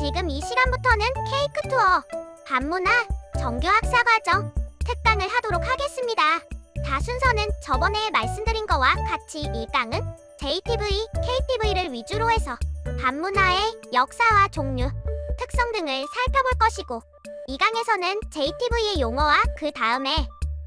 지금 이 시간부터는 케이크 투어, 반문화, 정규 학사과정, 특강을 하도록 하겠습니다. 다 순서는 저번에 말씀드린 거와 같이 1강은 JTV, KTV를 위주로 해서 반문화의 역사와 종류, 특성 등을 살펴볼 것이고 2강에서는 JTV의 용어와 그 다음에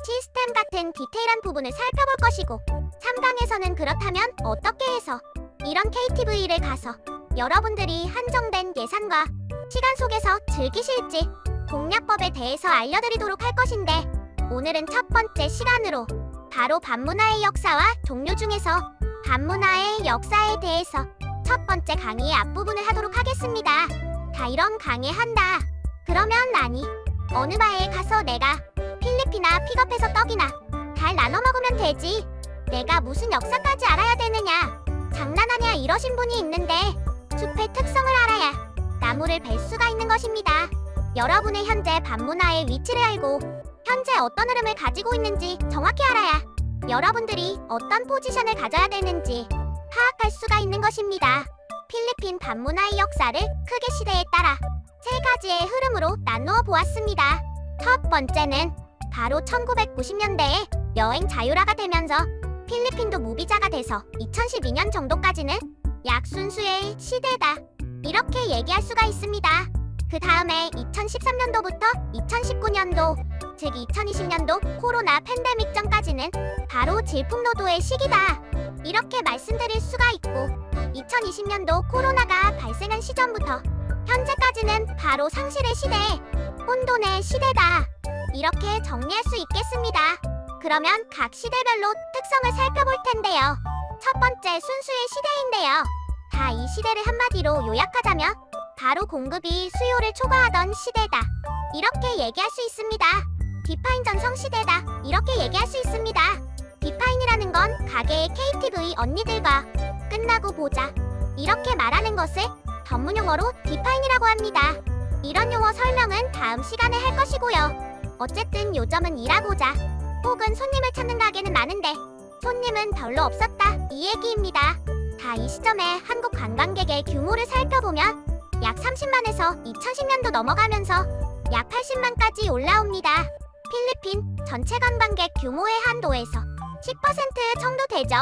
시스템 같은 디테일한 부분을 살펴볼 것이고 3강에서는 그렇다면 어떻게 해서 이런 KTV를 가서 여러분들이 한정된 예산과 시간 속에서 즐기실지 공략법에 대해서 알려드리도록 할 것인데 오늘은 첫 번째 시간으로 바로 반문화의 역사와 종류 중에서 반문화의 역사에 대해서 첫 번째 강의의 앞부분을 하도록 하겠습니다. 다 이런 강의 한다. 그러면 아니 어느 바에 가서 내가 필리핀이나 픽업해서 떡이나 잘 나눠 먹으면 되지. 내가 무슨 역사까지 알아야 되느냐. 장난하냐 이러신 분이 있는데 숲의 특성을 알아야 나무를 벨 수가 있는 것입니다. 여러분의 현재 반문화의 위치를 알고 현재 어떤 흐름을 가지고 있는지 정확히 알아야 여러분들이 어떤 포지션을 가져야 되는지 파악할 수가 있는 것입니다. 필리핀 반문화의 역사를 크게 시대에 따라 세 가지의 흐름으로 나누어 보았습니다. 첫 번째는 바로 1990년대에 여행 자율화가 되면서 필리핀도 무비자가 돼서 2012년 정도까지는 약 순수의 시대다. 이렇게 얘기할 수가 있습니다. 그 다음에 2013년도부터 2019년도, 즉 2020년도 코로나 팬데믹 전까지는 바로 질풍노도의 시기다. 이렇게 말씀드릴 수가 있고 2020년도 코로나가 발생한 시점부터 현재까지는 바로 상실의 시대, 혼돈의 시대다. 이렇게 정리할 수 있겠습니다. 그러면 각 시대별로 특성을 살펴볼 텐데요. 첫 번째 순수의 시대인데요. 다 이 시대를 한마디로 요약하자면 바로 공급이 수요를 초과하던 시대다. 이렇게 얘기할 수 있습니다. 디파인 전성 시대다. 이렇게 얘기할 수 있습니다. 디파인이라는 건 가게의 KTV 언니들과 끝나고 보자. 이렇게 말하는 것을 전문 용어로 디파인이라고 합니다. 이런 용어 설명은 다음 시간에 할 것이고요. 어쨌든 요점은 일하고자 혹은 손님을 찾는 가게는 많은데 손님은 별로 없었다 이 얘기입니다. 다 이 시점에 한국 관광객의 규모를 살펴보면 약 30만에서 2010년도 넘어가면서 약 80만까지 올라옵니다. 필리핀 전체 관광객 규모의 한도에서 10% 정도 되죠.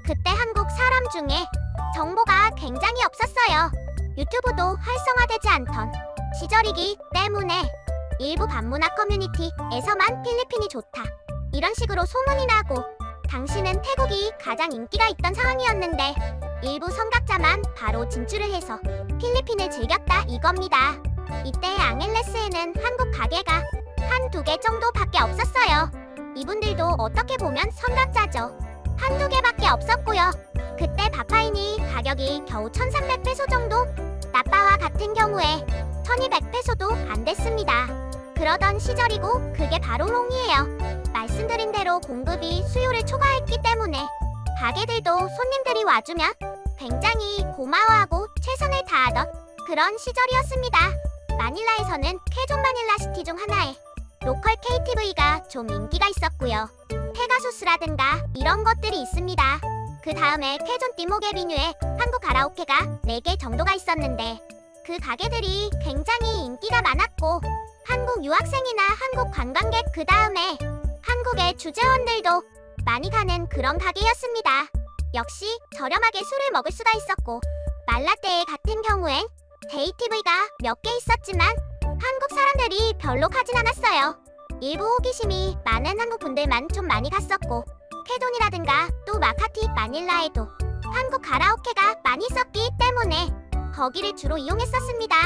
그때 한국 사람 중에 정보가 굉장히 없었어요. 유튜브도 활성화되지 않던 시절이기 때문에 일부 반문화 커뮤니티에서만 필리핀이 좋다 이런 식으로 소문이 나고 당시는 태국이 가장 인기가 있던 상황이었는데 일부 선각자만 바로 진출을 해서 필리핀을 즐겼다 이겁니다. 이때 앙헬레스에는 한국 가게가 한두 개 정도밖에 없었어요. 이분들도 어떻게 보면 선각자죠. 한두 개밖에 없었고요. 그때 바파인이 가격이 겨우 1300페소 정도? 나빠와 같은 경우에 1200페소도 안 됐습니다. 그러던 시절이고 그게 바로 롱이에요. 말씀드린 대로 공급이 수요를 초과했기 때문에 가게들도 손님들이 와주면 굉장히 고마워하고 최선을 다하던 그런 시절이었습니다. 마닐라에서는 쾌존 마닐라시티 중 하나에 로컬 KTV가 좀 인기가 있었고요. 페가수스라든가 이런 것들이 있습니다. 그 다음에 쾌존 띠모게비뉴에 한국 가라오케가 4개 정도가 있었는데 그 가게들이 굉장히 인기가 많았고 한국 유학생이나 한국 관광객 그 다음에 한국의 주재원들도 많이 가는 그런 가게였습니다. 역시 저렴하게 술을 먹을 수가 있었고 말라떼 같은 경우엔 JTV가 몇 개 있었지만 한국 사람들이 별로 가진 않았어요. 일부 호기심이 많은 한국 분들만 좀 많이 갔었고 쾌돈이라든가 또 마카티 마닐라에도 한국 가라오케가 많이 있었기 때문에 거기를 주로 이용했었습니다.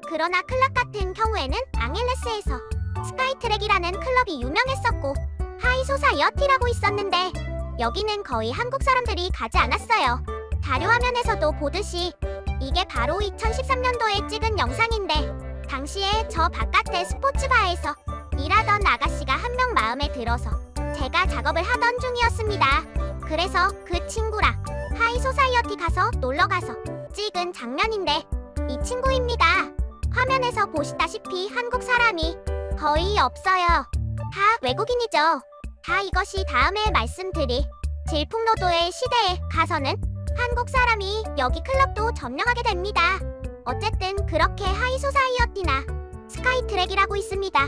그러나 클럽 같은 경우에는 앙헬레스에서 스카이트랙이라는 클럽이 유명했었고 하이소사이어티라고 있었는데 여기는 거의 한국 사람들이 가지 않았어요. 자료화면에서도 보듯이 이게 바로 2013년도에 찍은 영상인데 당시에 저 바깥의 스포츠바에서 일하던 아가씨가 한 명 마음에 들어서 제가 작업을 하던 중이었습니다. 그래서 그 친구랑 하이소사이어티 가서 놀러가서 찍은 장면인데 이 친구입니다. 화면에서 보시다시피 한국 사람이 거의 없어요. 다 외국인이죠. 다 이것이 다음에 말씀드릴 질풍노도의 시대에 가서는 한국 사람이 여기 클럽도 점령하게 됩니다. 어쨌든 그렇게 하이소사이어티나 스카이트랙이라고 있습니다.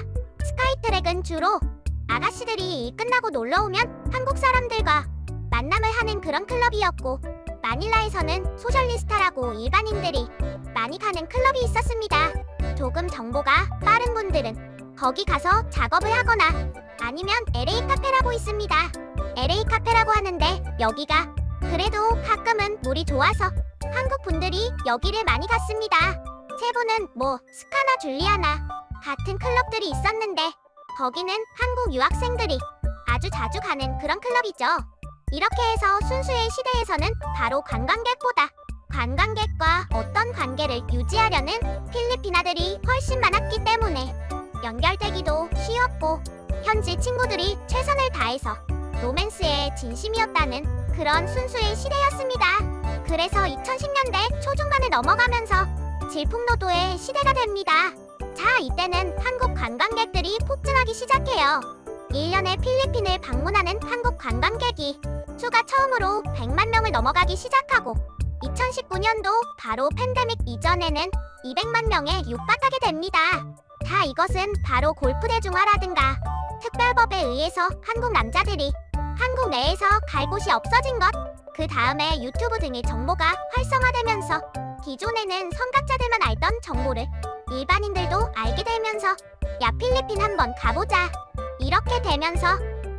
스카이트랙은 주로 아가씨들이 일 끝나고 놀러오면 한국 사람들과 만남을 하는 그런 클럽이었고, 마닐라에서는 소셜리스타라고 일반인들이 많이 가는 클럽이 있었습니다. 조금 정보가 빠른 분들은 거기 가서 작업을 하거나 아니면 LA 카페라고 있습니다. LA 카페라고 하는데 여기가 그래도 가끔은 물이 좋아서 한국 분들이 여기를 많이 갔습니다. 세부는 뭐 스카나 줄리아나 같은 클럽들이 있었는데 거기는 한국 유학생들이 아주 자주 가는 그런 클럽이죠. 이렇게 해서 순수의 시대에서는 바로 관광객보다 관광객과 어떤 관계를 유지하려는 필리핀아들이 훨씬 많았기 때문에 연결되기도 쉬웠고, 현지 친구들이 최선을 다해서 로맨스에 진심이었다는 그런 순수의 시대였습니다. 그래서 2010년대 초중반을 넘어가면서 질풍노도의 시대가 됩니다. 자, 이때는 한국 관광객들이 폭증하기 시작해요. 1년에 필리핀을 방문하는 한국 관광객이 수가 처음으로 100만 명을 넘어가기 시작하고, 2019년도 바로 팬데믹 이전에는 200만 명에 육박하게 됩니다. 자, 이것은 바로 골프 대중화라든가 특별법에 의해서 한국 남자들이 한국 내에서 갈 곳이 없어진 것, 그 다음에 유튜브 등의 정보가 활성화되면서 기존에는 선각자들만 알던 정보를 일반인들도 알게 되면서 야, 필리핀 한번 가보자, 이렇게 되면서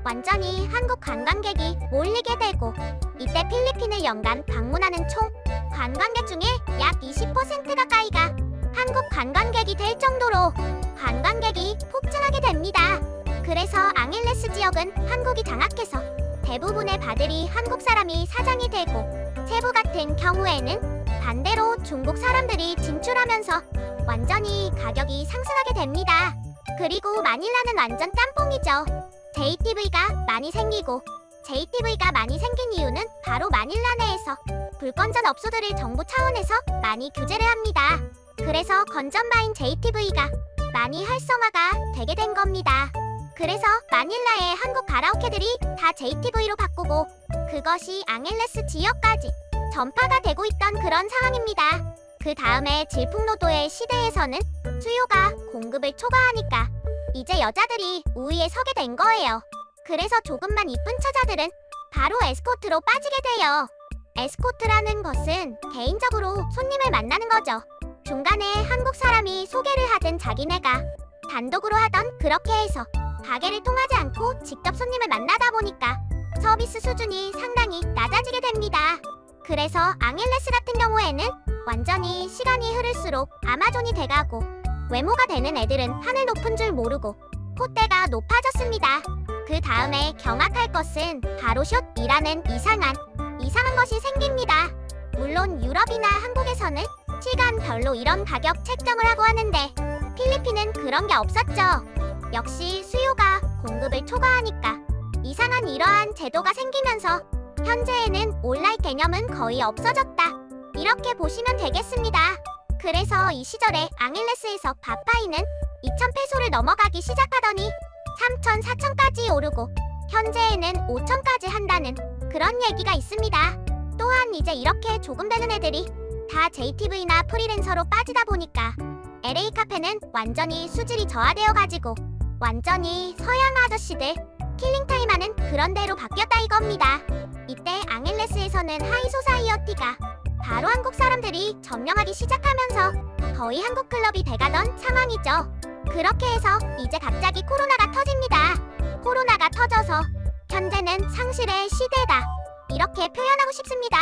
완전히 한국 관광객이 몰리게 되고, 이때 필리핀을 연간 방문하는 총 관광객 중에 약 20% 가까이가 한국 관광객이 될 정도로 관광객이 폭증하게 됩니다. 그래서 앙헬레스 지역은 한국이 장악해서 대부분의 바들이 한국 사람이 사장이 되고, 세부 같은 경우에는 반대로 중국 사람들이 진출하면서 완전히 가격이 상승하게 됩니다. 그리고 마닐라는 완전 짬뽕이죠. JTV가 많이 생기고, JTV가 많이 생긴 이유는 바로 마닐라 내에서 불건전 업소들을 정부 차원에서 많이 규제를 합니다. 그래서 건전바인 JTV가 많이 활성화가 되게 된 겁니다. 그래서 마닐라의 한국 가라오케들이 다 JTV로 바꾸고, 그것이 앙헬레스 지역까지 전파가 되고 있던 그런 상황입니다. 그 다음에 질풍노도의 시대에서는 수요가 공급을 초과하니까 이제 여자들이 우위에 서게 된 거예요. 그래서 조금만 이쁜 처자들은 바로 에스코트로 빠지게 돼요. 에스코트라는 것은 개인적으로 손님을 만나는 거죠. 중간에 한국 사람이 소개를 하든 자기네가 단독으로 하던 그렇게 해서 가게를 통하지 않고 직접 손님을 만나다 보니까 서비스 수준이 상당히 낮아지게 됩니다. 그래서 앙헬레스 같은 경우에는 완전히 시간이 흐를수록 아마존이 돼가고, 외모가 되는 애들은 하늘 높은 줄 모르고 콧대가 높아졌습니다. 그 다음에 경악할 것은 바로 숏이라는 이상한 것이 생깁니다. 물론 유럽이나 한국에서는 시간별로 이런 가격 책정을 하고 하는데 필리핀은 그런 게 없었죠. 역시 수요가 공급을 초과하니까 이상한 이러한 제도가 생기면서 현재에는 온라인 개념은 거의 없어졌다, 이렇게 보시면 되겠습니다. 그래서 이 시절에 앙헬레스에서 밥파이는 2,000페소를 넘어가기 시작하더니 3,000, 4,000까지 오르고 현재에는 5,000까지 한다는 그런 얘기가 있습니다. 또한 이제 이렇게 조금 되는 애들이 다 JTV나 프리랜서로 빠지다 보니까 LA 카페는 완전히 수질이 저하되어가지고 완전히 서양 아저씨들 킬링타임 하는 그런 데로 바뀌었다 이겁니다. 이때 앙헬레스에서는 하이소사이어티가 바로 한국 사람들이 점령하기 시작하면서 거의 한국 클럽이 돼가던 상황이죠. 그렇게 해서 이제 갑자기 코로나가 터집니다. 코로나가 터져서 현재는 상실의 시대다, 이렇게 표현하고 싶습니다.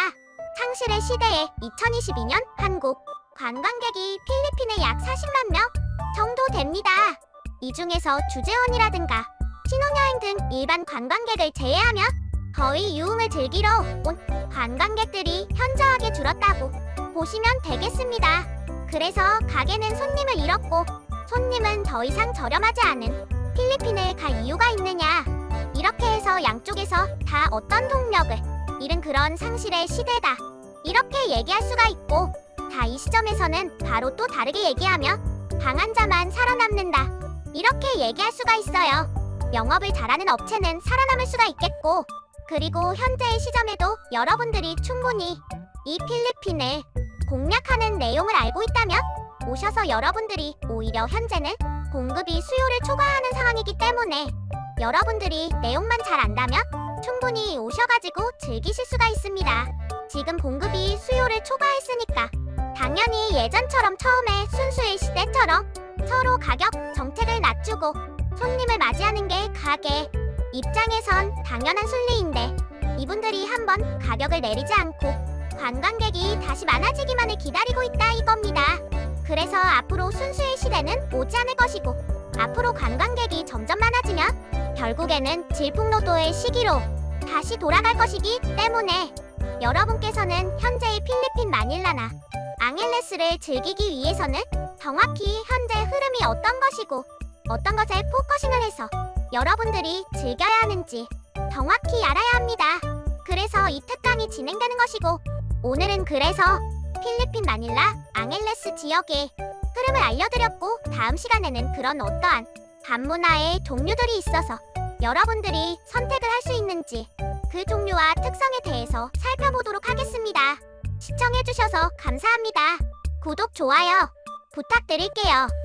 상실의 시대에 2022년 한국 관광객이 필리핀에 약 40만 명 정도 됩니다. 이 중에서 주재원이라든가 신혼여행 등 일반 관광객을 제외하면 거의 유흥을 즐기러 온 관광객들이 현저하게 줄었다고 보시면 되겠습니다. 그래서 가게는 손님을 잃었고, 손님은 더 이상 저렴하지 않은 필리핀을 갈 이유가 있느냐, 이렇게 해서 양쪽에서 다 어떤 동력을 잃은 그런 상실의 시대다, 이렇게 얘기할 수가 있고, 다 이 시점에서는 바로 또 다르게 얘기하면 강한 자만 살아남는다, 이렇게 얘기할 수가 있어요. 영업을 잘하는 업체는 살아남을 수가 있겠고, 그리고 현재의 시점에도 여러분들이 충분히 이 필리핀을 공략하는 내용을 알고 있다면 오셔서 여러분들이 오히려 현재는 공급이 수요를 초과하는 상황이기 때문에 여러분들이 내용만 잘 안다면 충분히 오셔가지고 즐기실 수가 있습니다. 지금 공급이 수요를 초과했으니까 당연히 예전처럼 처음에 순수일 시대처럼 서로 가격 정책을 낮추고 손님을 맞이하는 게 가게 입장에선 당연한 순리인데 이분들이 한번 가격을 내리지 않고 관광객이 다시 많아지기만을 기다리고 있다 이겁니다. 그래서 앞으로 순수의 시대는 오지 않을 것이고 앞으로 관광객이 점점 많아지면 결국에는 질풍노도의 시기로 다시 돌아갈 것이기 때문에 여러분께서는 현재의 필리핀 마닐라나 앙헬레스를 즐기기 위해서는 정확히 현재 흐름이 어떤 것이고 어떤 것에 포커싱을 해서 여러분들이 즐겨야 하는지 정확히 알아야 합니다. 그래서 이 특강이 진행되는 것이고 오늘은 그래서 필리핀 마닐라 앙헬레스 지역의 흐름을 알려드렸고 다음 시간에는 그런 어떠한 밤문화의 종류들이 있어서 여러분들이 선택을 할 수 있는지 그 종류와 특성에 대해서 살펴보도록 하겠습니다. 시청해주셔서 감사합니다. 구독, 좋아요 부탁드릴게요.